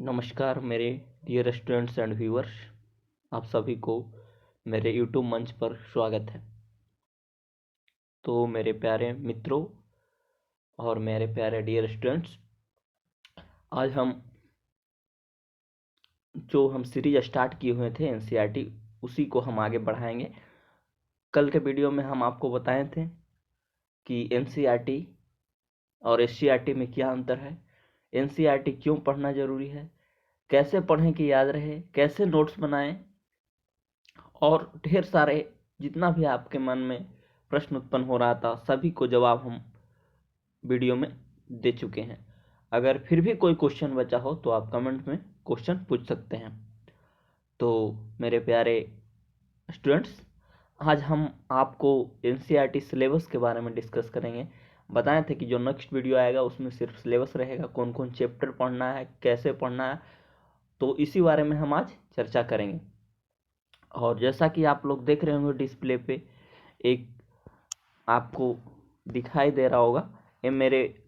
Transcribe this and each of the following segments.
नमस्कार मेरे dear students and viewers, आप सभी को मेरे यूट्यूब मंच पर स्वागत है। तो मेरे प्यारे मित्रों और मेरे प्यारे डियर स्टूडेंट्स, आज हम सीरीज स्टार्ट किए हुए थे एनसीईआरटी, उसी को हम आगे बढ़ाएंगे। कल के वीडियो में हम आपको बताए थे कि एनसीईआरटी और एससीईआरटी में क्या अंतर है, एनसीईआरटी क्यों पढ़ना जरूरी है, कैसे पढ़ें कि याद रहे, कैसे नोट्स बनाएं, और ढेर सारे जितना भी आपके मन में प्रश्न उत्पन्न हो रहा था सभी को जवाब हम वीडियो में दे चुके हैं। अगर फिर भी कोई क्वेश्चन बचा हो तो आप कमेंट में क्वेश्चन पूछ सकते हैं। तो मेरे प्यारे स्टूडेंट्स, आज हम आपको एनसीईआरटी सिलेबस के बारे में डिस्कस करेंगे। बताए थे कि जो नेक्स्ट वीडियो आएगा उसमें सिर्फ सिलेबस रहेगा, कौन कौन चैप्टर पढ़ना है, कैसे पढ़ना है, तो इसी बारे में हम आज चर्चा करेंगे। और जैसा कि आप लोग देख रहे होंगे डिस्प्ले पे एक आपको दिखाई दे रहा होगा, ये मेरे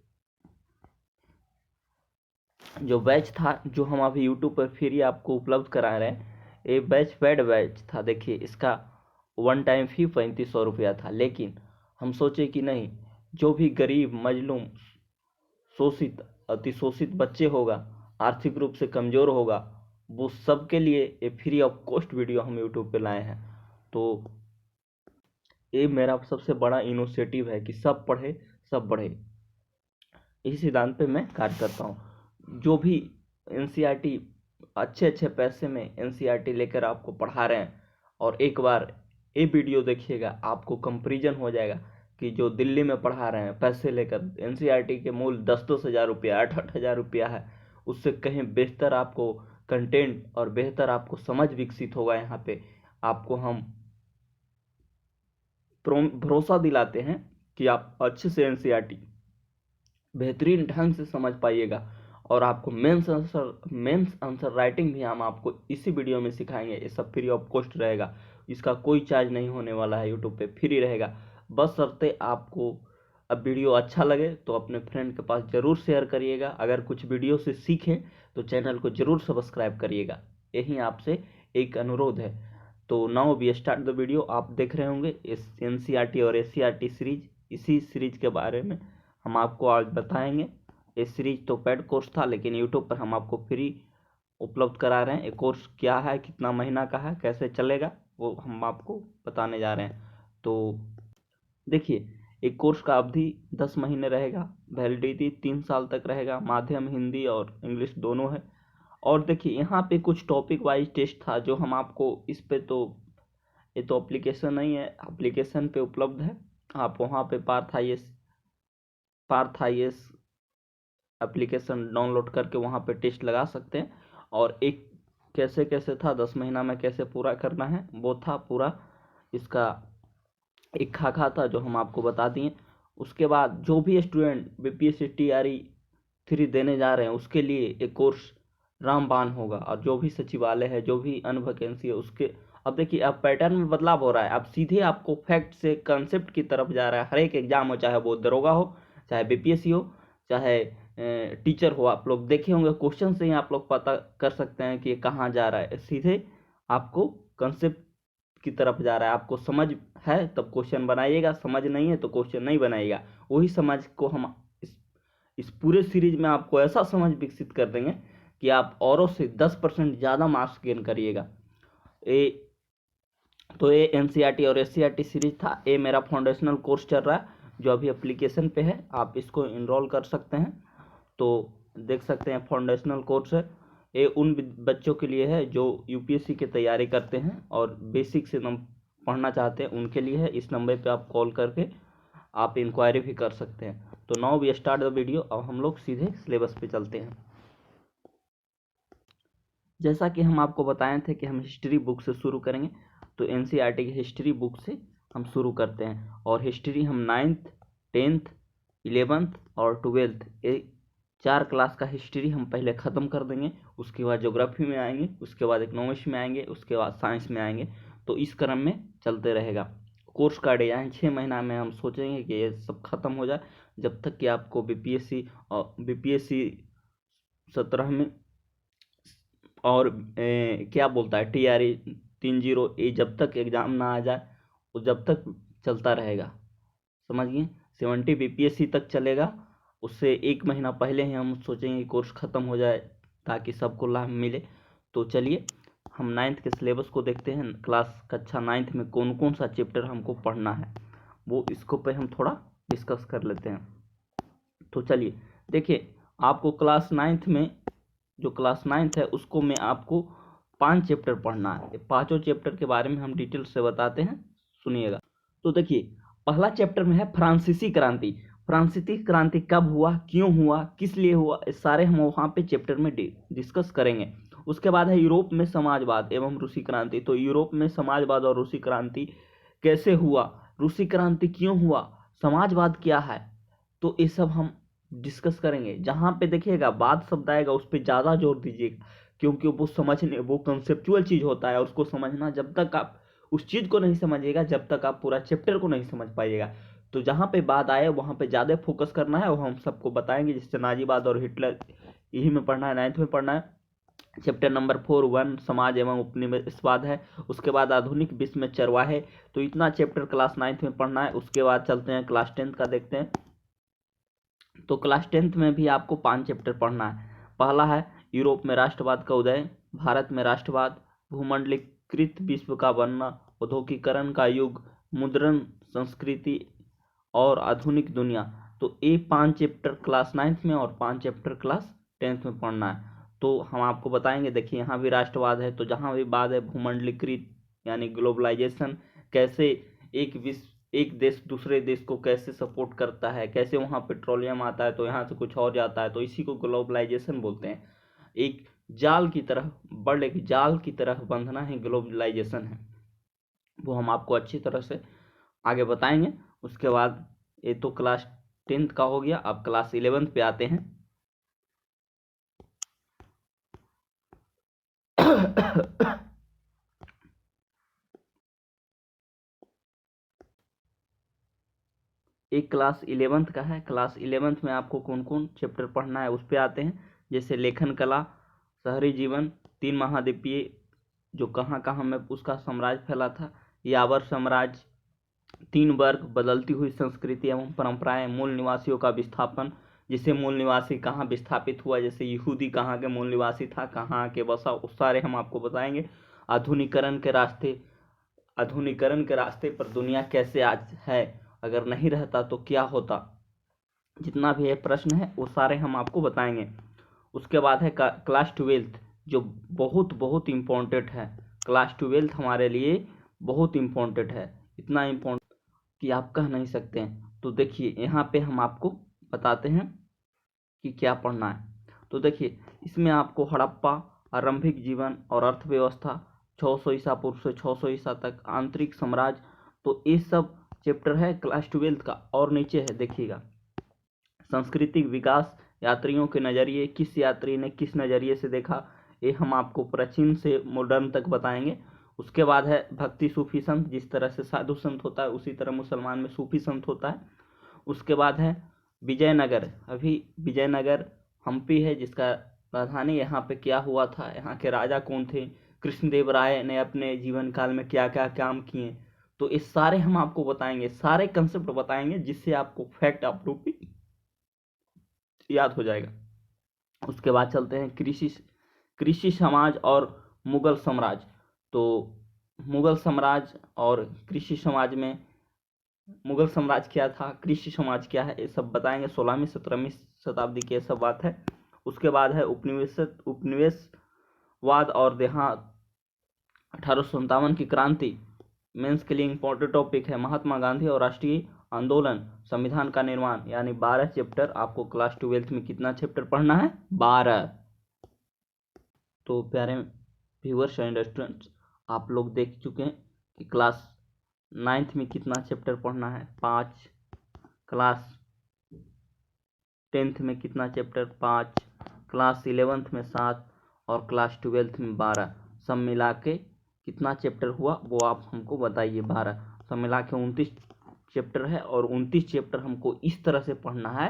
जो बैच था जो हम अभी यूट्यूब पर फ्री आपको उपलब्ध करा रहे हैं, ये बैच पेड बैच था। देखिए, इसका वन टाइम फी 3500 रुपया था, लेकिन हम सोचे कि नहीं, जो भी गरीब मजलूम शोषित अतिशोषित बच्चे होगा, आर्थिक रूप से कमज़ोर होगा, वो सबके लिए ये फ्री ऑफ कॉस्ट वीडियो हम यूट्यूब पे लाए हैं। तो ये मेरा सबसे बड़ा इनिशिएटिव है कि सब पढ़े सब बढ़े, इसी सिद्धांत पे मैं कार्य करता हूँ। जो भी एनसीईआरटी अच्छे पैसे में एनसीईआरटी लेकर आपको पढ़ा रहे हैं, और एक बार ये वीडियो देखिएगा, आपको कंपैरिजन हो जाएगा कि जो दिल्ली में पढ़ा रहे हैं पैसे लेकर, एनसीईआरटी के मूल 10-10 हज़ार रुपया, 8-8 हज़ार रुपया है, उससे कहीं बेहतर आपको कंटेंट और बेहतर आपको समझ विकसित होगा। यहाँ पे आपको हम भरोसा दिलाते हैं कि आप अच्छे से एनसीईआरटी बेहतरीन ढंग से समझ पाइएगा, और आपको मेंस आंसर राइटिंग भी हम आपको इसी वीडियो में सिखाएंगे। ये सब फ्री ऑफ कॉस्ट रहेगा, इसका कोई चार्ज नहीं होने वाला है, यूट्यूब पे फ्री रहेगा। बस शर्ते आपको अब वीडियो अच्छा लगे तो अपने फ्रेंड के पास ज़रूर शेयर करिएगा। अगर कुछ वीडियो से सीखें तो चैनल को ज़रूर सब्सक्राइब करिएगा, यही आपसे एक अनुरोध है। तो now we start the video. आप देख रहे होंगे इस एनसीईआरटी और एससीईआरटी सीरीज, इसी सीरीज के बारे में हम आपको आज बताएंगे। ये सीरीज तो पेड कोर्स था, लेकिन यूट्यूब पर हम आपको फ्री उपलब्ध करा रहे हैं। ये कोर्स क्या है, कितना महीना का है, कैसे चलेगा, वो हम आपको बताने जा रहे हैं। तो देखिए, एक कोर्स का अवधि 10 महीने रहेगा, वैलिडिटी 3 साल तक रहेगा, माध्यम हिंदी और इंग्लिश दोनों है। और देखिए, यहाँ पे कुछ टॉपिक वाइज टेस्ट था जो हम आपको इस पे, तो ये तो एप्लीकेशन नहीं है, एप्लीकेशन पे उपलब्ध है। आप वहाँ पे पार्थ आईएएस एप्लीकेशन डाउनलोड करके वहाँ पे टेस्ट लगा सकते हैं। और एक कैसे कैसे था, 10 महीना में कैसे पूरा करना है, वो था पूरा इसका एक खाका था जो हम आपको बता दिए। उसके बाद जो भी स्टूडेंट बीपीएससी टीआरई 3 देने जा रहे हैं उसके लिए एक कोर्स रामबाण होगा, और जो भी सचिवालय है, जो भी अन्य वैकेंसी है उसके, अब देखिए अब पैटर्न में बदलाव हो रहा है। अब सीधे आपको फैक्ट से कंसेप्ट की तरफ जा रहा है हर एक एग्जाम हो, चाहे वो दरोगा हो, चाहे बीपीएससी हो, चाहे टीचर हो। आप लोग देखे होंगे क्वेश्चन से ही आप लोग पता कर सकते हैं कि ये कहाँ जा रहा है, सीधे आपको कंसेप्ट की तरफ जा रहा है। आपको समझ है तब क्वेश्चन बनाइएगा, समझ नहीं है तो क्वेश्चन नहीं बनाइएगा। वही समझ को हम इस पूरे सीरीज में आपको ऐसा समझ विकसित कर देंगे कि आप औरों से 10% ज़्यादा मार्क्स गेन करिएगा। ये एनसीईआरटी और एससीईआरटी सीरीज था। ये मेरा फाउंडेशनल कोर्स चल रहा है जो अभी एप्लीकेशन पे है, आप इसको इनरोल कर सकते हैं। तो देख सकते हैं फाउंडेशनल कोर्स है, ये उन बच्चों के लिए है जो यूपीएससी की तैयारी करते हैं और बेसिक से पढ़ना चाहते हैं, उनके लिए है। इस नंबर पे आप कॉल करके आप इंक्वायरी भी कर सकते हैं। तो now we start the video. अब हम लोग सीधे सिलेबस पे चलते हैं। जैसा कि हम आपको बताए थे कि हम हिस्ट्री बुक से शुरू करेंगे, तो एनसीईआरटी की हिस्ट्री बुक से हम शुरू करते हैं। और हिस्ट्री हम 9th 10th 11th और 12th, ये 4 क्लास का हिस्ट्री हम पहले ख़त्म कर देंगे। उसके बाद ज्योग्राफी में आएंगे, उसके बाद इकोनॉमिक्स में आएंगे, उसके बाद साइंस में आएंगे। तो इस क्रम में चलते रहेगा। कोर्स का डिजाइन 6 महीना में हम सोचेंगे कि ये सब खत्म हो जाए, जब तक कि आपको बीपीएससी 17 में और क्या बोलता है TRE 30A जब तक एग्जाम ना आ जाए वो जब तक चलता रहेगा, समझ गए। 70 BPSC तक चलेगा, उससे 1 महीना पहले ही हम सोचेंगे कोर्स ख़त्म हो जाए ताकि सबको लाभ मिले। तो चलिए हम 9th के सिलेबस को देखते हैं, क्लास कक्षा 9th में कौन कौन सा चैप्टर हमको पढ़ना है वो इसको पे हम थोड़ा डिस्कस कर लेते हैं। तो चलिए देखिए, आपको क्लास 9th में जो क्लास 9th है उसको में आपको 5 चैप्टर पढ़ना है। 5 चैप्टर के बारे में हम डिटेल से बताते हैं, सुनिएगा। तो देखिए पहला चैप्टर में है फ्रांसीसी क्रांति। फ्रांसीसी क्रांति कब हुआ, क्यों हुआ, किस लिए हुआ, ये सारे हम वहाँ पे चैप्टर में डिस्कस करेंगे। उसके बाद है यूरोप में समाजवाद एवं रूसी क्रांति। तो यूरोप में समाजवाद और रूसी क्रांति कैसे हुआ, रूसी क्रांति क्यों हुआ, समाजवाद क्या है, तो ये सब हम डिस्कस करेंगे। जहाँ पे देखिएगा बाद शब्द आएगा उस पर ज़्यादा जोर दीजिएगा, क्योंकि वो समझने, वो कंसेप्चुअल चीज़ होता है, उसको समझना, जब तक आप उस चीज़ को नहीं समझिएगा जब तक आप पूरा चैप्टर को नहीं समझ पाइएगा। तो जहाँ पे बात आए वहाँ पे ज़्यादा फोकस करना है, वो हम सबको बताएंगे। जैसे नाजीवाद और हिटलर यही में पढ़ना है, 9th में पढ़ना है। चैप्टर नंबर 4 1 समाज एवं उपनिवेशवाद है। उसके बाद आधुनिक विश्व में चरवाहे। तो इतना चैप्टर क्लास 9th में पढ़ना है। उसके बाद चलते हैं क्लास 10th का देखते हैं। तो क्लास 10th में भी आपको 5 चैप्टर पढ़ना है। पहला है यूरोप में राष्ट्रवाद का उदय, भारत में राष्ट्रवाद, भूमंडलीकृत विश्व का बनना, औद्योगिकरण का युग, मुद्रण संस्कृति और आधुनिक दुनिया। तो ये 5 चैप्टर क्लास 9th में और 5 चैप्टर क्लास 10th में पढ़ना है। तो हम आपको बताएंगे। देखिए यहाँ भी राष्ट्रवाद है, तो जहाँ भी बात है भूमंडलीकृत यानी ग्लोबलाइजेशन, कैसे एक देश दूसरे देश को कैसे सपोर्ट करता है, कैसे वहाँ पेट्रोलियम आता है तो यहाँ से कुछ और जाता है, तो इसी को ग्लोबलाइजेशन बोलते हैं। एक जाल की तरह, बड़ एक जाल की तरह बंधना ही ग्लोबलाइजेशन है। वो हम आपको अच्छी तरह से आगे बताएंगे। उसके बाद ये तो क्लास 10th का हो गया। अब क्लास 11th पे आते हैं। एक क्लास 11th का है। क्लास 11th में आपको कौन कौन चैप्टर पढ़ना है उस पे आते हैं। जैसे लेखन कला, शहरी जीवन, 3 महाद्वीपीय जो कहाँ कहाँ में उसका साम्राज्य फैला था, यावर साम्राज्य, 3 वर्ग, बदलती हुई संस्कृति एवं परंपराएं, मूल निवासियों का विस्थापन, जिसे मूल निवासी कहाँ विस्थापित हुआ, जैसे यहूदी कहाँ के मूल निवासी था, कहाँ के बसा, उस सारे हम आपको बताएंगे। आधुनिकरण के रास्ते पर दुनिया कैसे आज है, अगर नहीं रहता तो क्या होता, जितना भी ये प्रश्न है वो सारे हम आपको बताएंगे। उसके बाद है क्लास 12th, जो बहुत बहुत इम्पोर्टेंट है। क्लास 12th हमारे लिए बहुत इम्पोर्टेंट है, इतना इम्पोर्टेंट कि आप कह नहीं सकते हैं। तो देखिए यहाँ पे हम आपको बताते हैं कि क्या पढ़ना है। तो देखिए इसमें आपको हड़प्पा, आरंभिक जीवन और अर्थव्यवस्था, 600 ईसा पूर्व से 600 ईसा तक, आंतरिक साम्राज्य, तो ये सब चैप्टर है क्लास 12th का। और नीचे है देखिएगा सांस्कृतिक विकास, यात्रियों के नज़रिए, किस यात्री ने किस नज़रिए से देखा, ये हम आपको प्राचीन से मॉडर्न तक बताएंगे। उसके बाद है भक्ति सूफी संत, जिस तरह से साधु संत होता है उसी तरह मुसलमान में सूफी संत होता है। उसके बाद है विजयनगर, अभी विजयनगर हम्पी है जिसका राजधानी, यहाँ पे क्या हुआ था, यहाँ के राजा कौन थे, कृष्णदेव राय ने अपने जीवन काल में क्या क्या काम किए। तो ये सारे हम आपको बताएंगे, सारे कंसेप्ट बताएंगे, जिससे आपको फैक्ट आप रूपी याद हो जाएगा। उसके बाद चलते हैं कृषि समाज और मुगल साम्राज्य। तो मुगल साम्राज्य और कृषि समाज में मुगल साम्राज्य क्या था, कृषि समाज क्या है, ये सब बताएंगे। 16वीं 17वीं शताब्दी की सब बात है। उसके बाद है उपनिवेशवाद और देहात, 1857 की क्रांति, मेंस के लिए इंपॉर्टेंट टॉपिक है। महात्मा गांधी और राष्ट्रीय आंदोलन, संविधान का निर्माण, यानी 12 चैप्टर। आपको क्लास 12th में कितना चैप्टर पढ़ना है, 12। तो प्यारे व्यूअर्स एंड स्टूडेंट्स, आप लोग देख चुके हैं कि क्लास 9th में कितना चैप्टर पढ़ना है, 5। क्लास 10th में कितना चैप्टर, 5। क्लास 11th में 7 और क्लास 12th में 12। सब मिला के कितना चैप्टर हुआ वो आप हमको बताइए, 12। सब मिला के 29 चैप्टर है। और 29 चैप्टर हमको इस तरह से पढ़ना है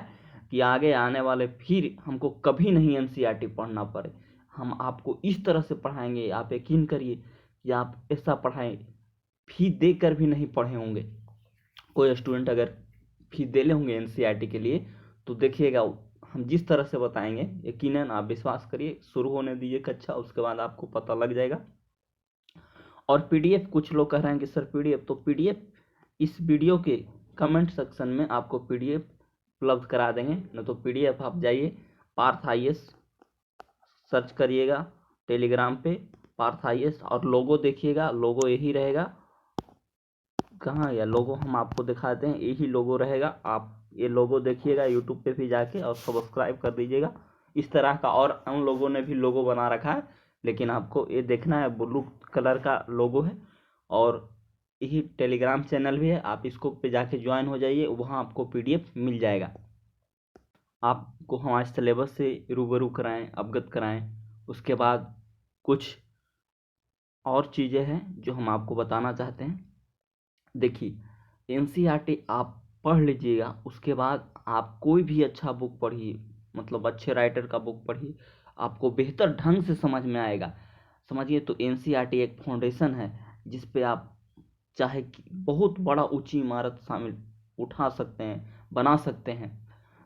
कि आगे आने वाले फिर हमको कभी नहीं NCERT पढ़ना पड़े। हम आपको इस तरह से पढ़ाएंगे, आप यकीन करिए कि आप ऐसा पढ़ाएं, फी देकर भी नहीं पढ़े होंगे। कोई स्टूडेंट अगर फी दे ले होंगे एनसीईआरटी के लिए, तो देखिएगा हम जिस तरह से बताएंगे, यकीनन आप विश्वास करिए, शुरू होने दीजिए कक्षा, उसके बाद आपको पता लग जाएगा। और पीडीएफ, कुछ लोग कह रहे हैं कि सर पीडीएफ, तो पीडीएफ इस वीडियो के कमेंट सेक्शन में आपको पीडीएफ उपलब्ध करा देंगे। न तो पीडीएफ आप जाइए पार्थ IAS सर्च करिएगा टेलीग्राम पे, पार्थ IAS, और लोगो देखिएगा, लोगो यही रहेगा। कहाँ या लोगो हम आपको दिखाते हैं, यही लोगो रहेगा। आप ये लोगो देखिएगा यूट्यूब पे भी जाके, और सब्सक्राइब कर दीजिएगा। इस तरह का और उन लोगों ने भी लोगो बना रखा है, लेकिन आपको ये देखना है, ब्लू कलर का लोगो है, और यही टेलीग्राम चैनल भी है, आप इसको पे जाके ज्वाइन हो जाइए, वहाँ आपको पीडीएफ मिल जाएगा। आपको हमारे सिलेबस से रूबरू कराएं, अवगत कराएं। उसके बाद कुछ और चीज़ें हैं जो हम आपको बताना चाहते हैं। देखिए एनसीईआरटी आप पढ़ लीजिएगा, उसके बाद आप कोई भी अच्छा बुक पढ़िए, मतलब अच्छे राइटर का बुक पढ़िए, आपको बेहतर ढंग से समझ में आएगा। समझिए, तो एनसीईआरटी एक फाउंडेशन है जिस पे आप चाहे बहुत बड़ा ऊंची इमारत शामिल उठा सकते हैं, बना सकते हैं।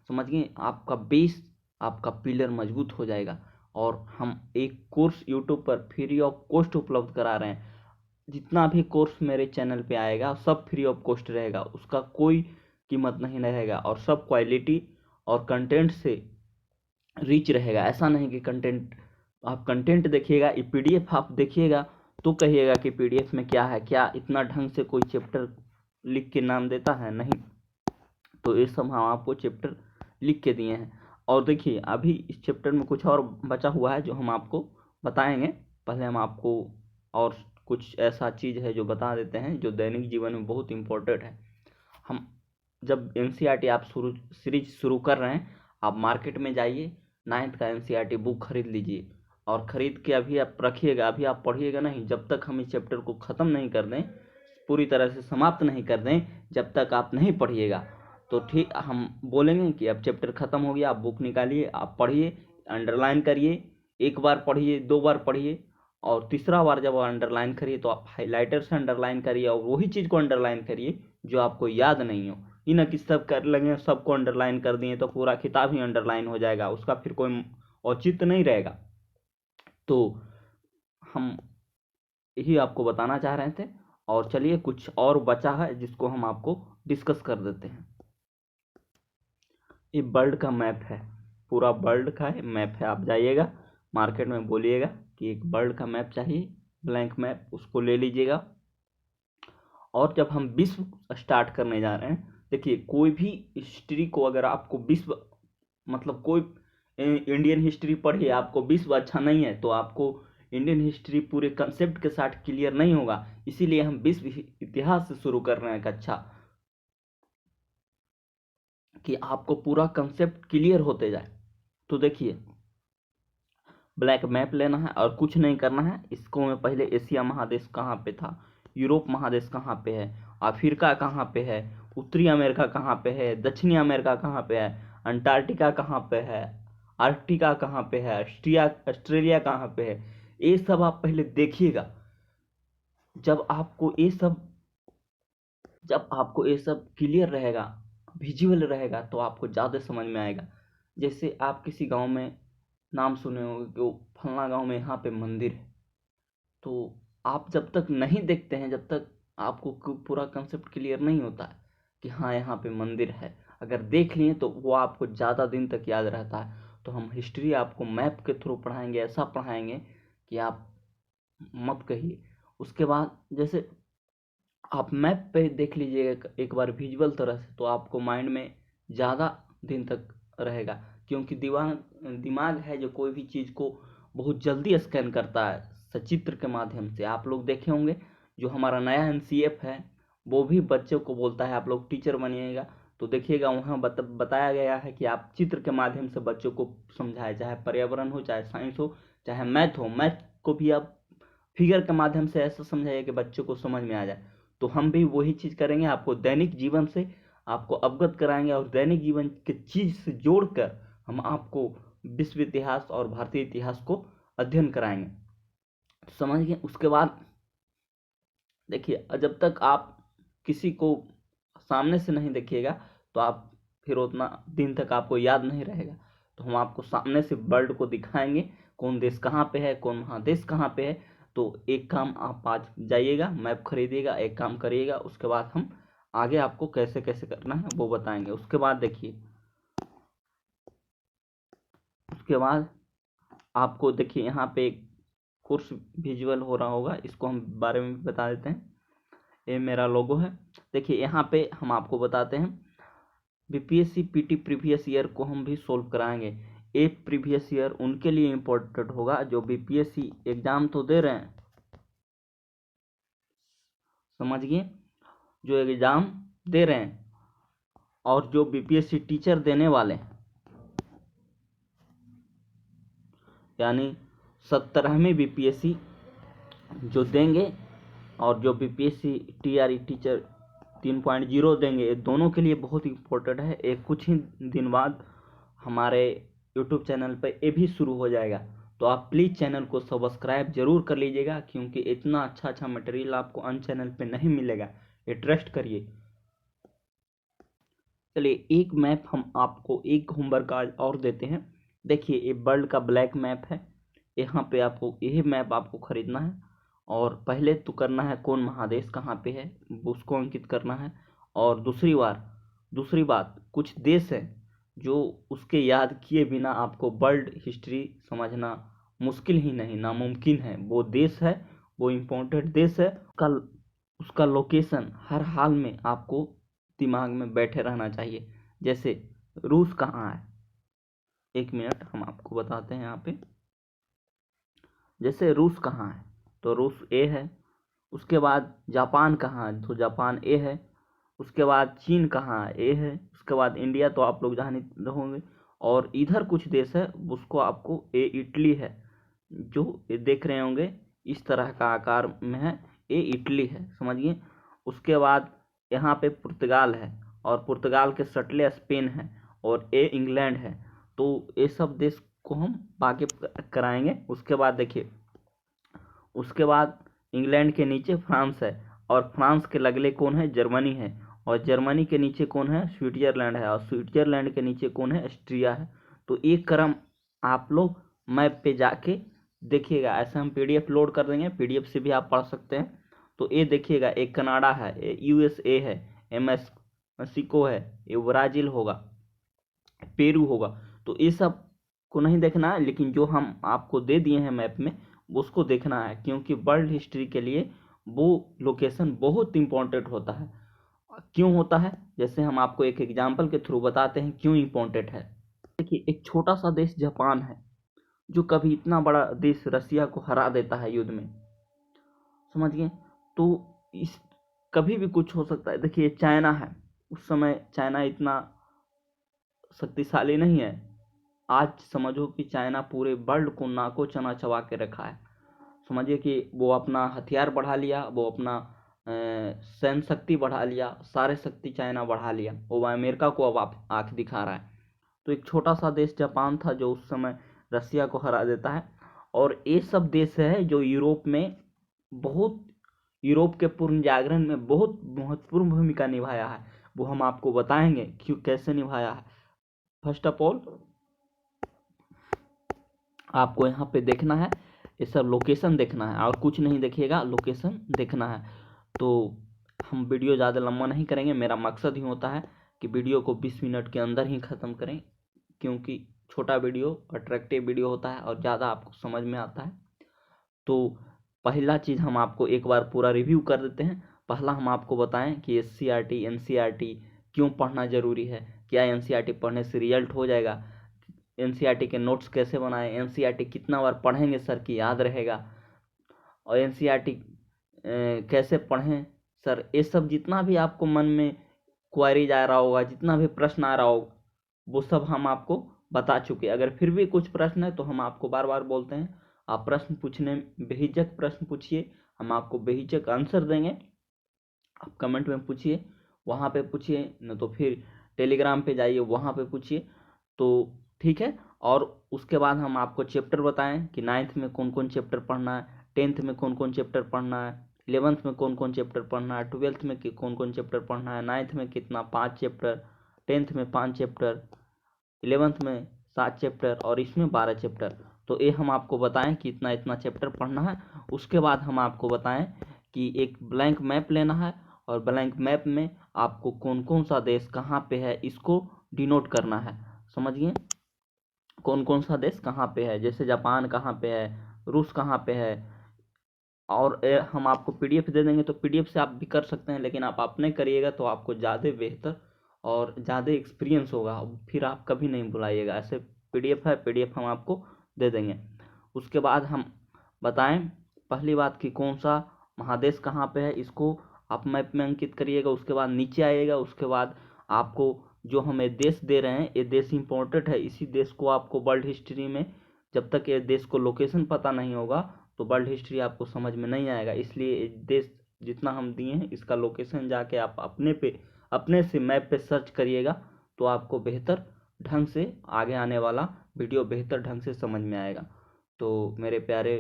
समझिए, आपका बेस, आपका पिलर मजबूत हो जाएगा। और हम एक कोर्स यूट्यूब पर फ्री ऑफ कॉस्ट उपलब्ध करा रहे हैं। जितना भी कोर्स मेरे चैनल पे आएगा सब फ्री ऑफ कॉस्ट रहेगा, उसका कोई कीमत नहीं रहेगा, और सब क्वालिटी और कंटेंट से रिच रहेगा। ऐसा नहीं कि कंटेंट, आप कंटेंट देखिएगा, ये पीडीएफ आप देखिएगा तो कहिएगा कि पीडीएफ में क्या है, क्या इतना ढंग से कोई चैप्टर लिख के नाम देता है? नहीं। तो ये सब हम आपको चैप्टर लिख के दिए हैं। और देखिए अभी इस चैप्टर में कुछ और बचा हुआ है जो हम आपको बताएंगे। पहले हम आपको और कुछ ऐसा चीज़ है जो बता देते हैं जो दैनिक जीवन में बहुत इम्पोर्टेंट है। हम जब एनसीईआरटी आप सीरीज शुरू कर रहे हैं, आप मार्केट में जाइए, 9th का एनसीईआरटी बुक खरीद लीजिए, और ख़रीद के अभी आप रखिएगा, अभी आप पढ़िएगा नहीं जब तक हम इस चैप्टर को ख़त्म नहीं कर दें, पूरी तरह से समाप्त नहीं कर दें, जब तक आप नहीं पढ़िएगा। तो ठीक, हम बोलेंगे कि अब चैप्टर ख़त्म हो गया, आप बुक निकालिए, आप पढ़िए, अंडरलाइन करिए, एक बार पढ़िए, 2 बार पढ़िए, और तीसरा बार जब अंडरलाइन करिए तो आप हाइलाइटर से अंडरलाइन करिए, और वही चीज़ को अंडरलाइन करिए जो आपको याद नहीं हो। ये ना कि सब कर लगे, सबको अंडरलाइन कर दिए तो पूरा किताब ही अंडरलाइन हो जाएगा, उसका फिर कोई औचित्य नहीं रहेगा। तो हम यही आपको बताना चाह रहे थे। और चलिए कुछ और बचा है जिसको हम आपको डिस्कस कर देते हैं। ये वर्ल्ड का मैप है, पूरा वर्ल्ड का मैप है। आप जाइएगा मार्केट में, बोलिएगा कि एक वर्ल्ड का मैप चाहिए, ब्लैंक मैप, उसको ले लीजिएगा। और जब हम विश्व स्टार्ट करने जा रहे हैं, देखिए कोई भी हिस्ट्री को अगर आपको विश्व, मतलब कोई इंडियन हिस्ट्री पढ़िए, आपको विश्व अच्छा नहीं है तो आपको इंडियन हिस्ट्री पूरे कंसेप्ट के साथ क्लियर नहीं होगा। इसीलिए हम विश्व इतिहास से शुरू कर रहे हैं कक्षा, कि आपको पूरा कंसेप्ट क्लियर होते जाए। तो देखिए ब्लैक मैप लेना है और कुछ नहीं करना है। इसको मैं पहले एशिया महादेश कहाँ पे था, यूरोप महादेश कहाँ पे है, अफ्रीका कहाँ पे है, उत्तरी अमेरिका कहाँ पे है, दक्षिणी अमेरिका कहाँ पे है, अंटार्कटिका कहाँ पे है, आर्कटिका कहाँ पे है, ऑस्ट्रेलिया कहाँ पे है, ये सब आप पहले देखिएगा। जब आपको ये सब क्लियर रहेगा, विजुअल रहेगा, तो आपको ज़्यादा समझ में आएगा। जैसे आप किसी गांव में नाम सुने होंगे कि वो फलना गांव में यहाँ पे मंदिर है, तो आप जब तक नहीं देखते हैं, जब तक आपको पूरा कंसेप्ट क्लियर नहीं होता है कि हाँ यहाँ पे मंदिर है, अगर देख लिए तो वो आपको ज़्यादा दिन तक याद रहता है। तो हम हिस्ट्री आपको मैप के थ्रू पढ़ाएंगे, ऐसा पढ़ाएंगे कि आप मत कहिए। उसके बाद जैसे आप मैप पे देख लीजिएगा एक बार विजुअल तरह से, तो आपको माइंड में ज़्यादा दिन तक रहेगा, क्योंकि दिमाग है जो कोई भी चीज़ को बहुत जल्दी स्कैन करता है सचित्र के माध्यम से। आप लोग देखे होंगे जो हमारा नया एनसीएफ है, वो भी बच्चों को बोलता है आप लोग टीचर बनिएगा, तो देखिएगा वहाँ बताया गया है कि आप चित्र के माध्यम से बच्चों को समझाएं, चाहे पर्यावरण हो, चाहे साइंस हो, चाहे मैथ हो। मैथ को भी आप फिगर के माध्यम से ऐसा समझाइए कि बच्चों को समझ में आ जाए। तो हम भी वही चीज़ करेंगे, आपको दैनिक जीवन से आपको अवगत कराएंगे, और दैनिक जीवन के चीज़ से जोड़कर हम आपको विश्व इतिहास और भारतीय इतिहास को अध्ययन कराएंगे। तो समझ गए। उसके बाद देखिए, जब तक आप किसी को सामने से नहीं देखिएगा तो आप फिर उतना दिन तक आपको याद नहीं रहेगा। तो हम आपको सामने से वर्ल्ड को दिखाएंगे, कौन देश कहाँ पे है, कौन महादेश कहाँ पे है। तो एक काम आप आज जाइएगा, मैप खरीदिएगा, एक काम करिएगा, उसके बाद हम आगे आपको कैसे कैसे करना है वो बताएंगे। उसके बाद देखिए, उसके बाद आपको देखिए यहाँ पे एक कोर्स विजुअल हो रहा होगा, इसको हम बारे में भी बता देते हैं। ये मेरा लोगो है। देखिए यहाँ पे हम आपको बताते हैं बीपीएससी पीटी प्रीवियस ईयर को हम भी सोल्व कराएंगे। ए प्रीवियस ईयर उनके लिए इम्पोर्टेंट होगा जो बीपीएससी एग्जाम तो दे रहे हैं, समझिए, जो एग्जाम दे रहे हैं और जो बीपीएससी टीचर देने वाले हैं, यानी 17वीं बीपीएससी जो देंगे और जो बीपीएससी टीआरई टीचर 3.0 देंगे, ये दोनों के लिए बहुत इम्पोर्टेंट है। एक कुछ ही दिन बाद हमारे यूट्यूब चैनल पर ये भी शुरू हो जाएगा। तो आप प्लीज़ चैनल को सब्सक्राइब जरूर कर लीजिएगा, क्योंकि इतना अच्छा अच्छा मटेरियल आपको अन्य चैनल पे नहीं मिलेगा, ये ट्रस्ट करिए। चलिए, एक मैप हम आपको, एक होमवर्क आज और देते हैं। देखिए, ये वर्ल्ड का ब्लैक मैप है। यहाँ पे आपको यही मैप आपको खरीदना है और पहले तो करना है कौन महादेश कहाँ पे है उसको अंकित करना है। और दूसरी बात, कुछ देश है जो उसके याद किए बिना आपको वर्ल्ड हिस्ट्री समझना मुश्किल ही नहीं, नामुमकिन है। वो देश है, वो इम्पोर्टेंट देश है, उसका लोकेशन हर हाल में आपको दिमाग में बैठे रहना चाहिए। जैसे रूस कहाँ है, एक मिनट हम आपको बताते हैं यहाँ पे। जैसे रूस कहाँ है तो रूस ए है। उसके बाद जापान कहाँ है तो जापान ए है। उसके बाद चीन कहाँ है, ए है। उसके बाद इंडिया तो आप लोग जान होंगे। और इधर कुछ देश है उसको आपको ए इटली है, जो देख रहे होंगे इस तरह का आकार में है, ए इटली है, समझिए। उसके बाद यहाँ पे पुर्तगाल है और पुर्तगाल के सटले स्पेन है और ए इंग्लैंड है। तो ये सब देश को हम वाकिफ कराएंगे। उसके बाद देखिए, उसके बाद इंग्लैंड के नीचे फ्रांस है और फ्रांस के लगले कौन है, जर्मनी है। और जर्मनी के नीचे कौन है, स्विट्जरलैंड है। और स्विट्जरलैंड के नीचे कौन है, ऑस्ट्रिया है। तो एक क्रम आप लोग मैप पे जाके देखिएगा। ऐसे हम पीडीएफ लोड कर देंगे, पीडीएफ से भी आप पढ़ सकते हैं। तो ये देखिएगा, एक कनाडा है, यूएसए है, मेक्सिको है, ये ब्राजील होगा, पेरू होगा। तो ये सब को नहीं देखना है, लेकिन जो हम आपको दे दिए हैं मैप में उसको देखना है, क्योंकि वर्ल्ड हिस्ट्री के लिए वो लोकेशन बहुत इंपॉर्टेंट होता है। क्यों होता है, जैसे हम आपको एक एग्जांपल के थ्रू बताते हैं क्यों इंपॉर्टेंट है। देखिए, एक छोटा सा देश जापान है जो कभी इतना बड़ा देश रसिया को हरा देता है युद्ध में, समझिए। तो इस कभी भी कुछ हो सकता है। देखिए, चाइना है, उस समय चाइना इतना शक्तिशाली नहीं है। आज समझो कि चाइना पूरे वर्ल्ड को नाको चना चबा के रखा है। समझिए कि वो अपना हथियार बढ़ा लिया, वो अपना सैन्य शक्ति बढ़ा लिया, सारे शक्ति चाइना बढ़ा लिया, वो अमेरिका को अब आप आंख दिखा रहा है। तो एक छोटा सा देश जापान था जो उस समय रसिया को हरा देता है। और ये सब देश है जो यूरोप में बहुत, यूरोप के पूर्ण जागरण में बहुत महत्वपूर्ण भूमिका निभाया है। वो हम आपको बताएंगे क्यों, कैसे निभाया है। फर्स्ट ऑफ ऑल आपको यहाँ पे देखना है, ये सब लोकेशन देखना है और कुछ नहीं देखिएगा, लोकेशन देखना है। तो हम वीडियो ज़्यादा लंबा नहीं करेंगे, मेरा मकसद ही होता है कि वीडियो को 20 मिनट के अंदर ही ख़त्म करें, क्योंकि छोटा वीडियो अट्रैक्टिव वीडियो होता है और ज़्यादा आपको समझ में आता है। तो पहला चीज़ हम आपको एक बार पूरा रिव्यू कर देते हैं। पहला हम आपको बताएं कि एससीईआरटी एनसीईआरटी क्यों पढ़ना ज़रूरी है, क्या एनसीईआरटी पढ़ने से रिजल्ट हो जाएगा, एनसीईआरटी के नोट्स कैसे बनाएं, एनसीईआरटी कितना बार पढ़ेंगे सर कि याद रहेगा, और एनसीईआरटी कैसे पढ़ें सर, ये सब जितना भी आपको मन में क्वेरीज आ रहा होगा, जितना भी प्रश्न आ रहा होगा, वो सब हम आपको बता चुके। अगर फिर भी कुछ प्रश्न है तो हम आपको बार बार बोलते हैं, आप प्रश्न पूछने बेहिचक प्रश्न पूछिए, हम आपको बेहिचक आंसर देंगे। आप कमेंट में पूछिए, वहाँ पे पूछिए, न तो फिर टेलीग्राम पे जाइए, वहाँ पे पूछिए। तो ठीक है। और उसके बाद हम आपको चैप्टर बताएं कि 9th में कौन कौन चैप्टर पढ़ना है, 10th में कौन कौन चैप्टर पढ़ना है, 11th में कौन कौन चैप्टर पढ़ना है, 12th में कौन कौन चैप्टर पढ़ना है, 9th में कितना 5 चैप्टर, 10th में 5 चैप्टर, 11th में 7 चैप्टर और इसमें 12 चैप्टर। तो ये हम आपको बताएं कि इतना इतना चैप्टर पढ़ना है। उसके बाद हम आपको बताएं कि एक ब्लैंक मैप लेना है और ब्लैंक मैप में आपको कौन कौन सा देश कहाँ पे है इसको डिनोट करना है। समझिए कौन कौन सा देश कहाँ पे है, जैसे जापान कहाँ पे है, रूस कहाँ पे है। और हम आपको पीडीएफ दे देंगे तो पीडीएफ से आप भी कर सकते हैं, लेकिन आप अपने करिएगा तो आपको ज़्यादा बेहतर और ज़्यादा एक्सपीरियंस होगा, फिर आप कभी नहीं भुलाइएगा। ऐसे पीडीएफ है, पीडीएफ हम आपको दे देंगे। उसके बाद हम बताएं पहली बात कि कौन सा महादेश कहाँ पे है, इसको आप मैप में अंकित करिएगा। उसके बाद नीचे आइएगा, उसके बाद आपको जो हमें देश दे रहे हैं ये देश इंपॉर्टेंट है, इसी देश को आपको वर्ल्ड हिस्ट्री में जब तक ये देश को लोकेशन पता नहीं होगा तो वर्ल्ड हिस्ट्री आपको समझ में नहीं आएगा। इसलिए देश जितना हम दिए हैं इसका लोकेशन जाके आप अपने से मैप पे सर्च करिएगा तो आपको बेहतर ढंग से आगे आने वाला वीडियो बेहतर ढंग से समझ में आएगा। तो मेरे प्यारे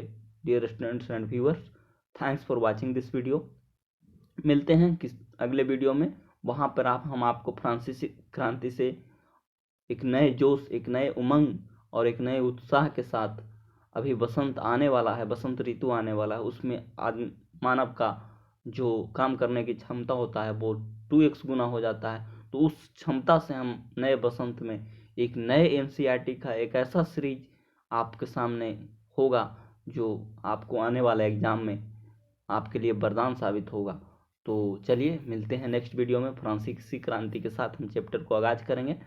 dear students and viewers, thanks for watching this video. मिलते हैं किस अगले वीडियो में, वहाँ पर हम आपको फ्रांसीसी क्रांति से एक नए जोश, एक नए उमंग और एक नए उत्साह के साथ, अभी बसंत आने वाला है, बसंत ऋतु आने वाला है, उसमें आदमी मानव का जो काम करने की क्षमता होता है वो 2x गुना हो जाता है। तो उस क्षमता से हम नए बसंत में एक नए एनसीईआरटी का एक ऐसा सीरीज आपके सामने होगा जो आपको आने वाले एग्जाम में आपके लिए वरदान साबित होगा। तो चलिए मिलते हैं नेक्स्ट वीडियो में, फ्रांसीसी क्रांति के साथ हम चैप्टर को आगाज करेंगे।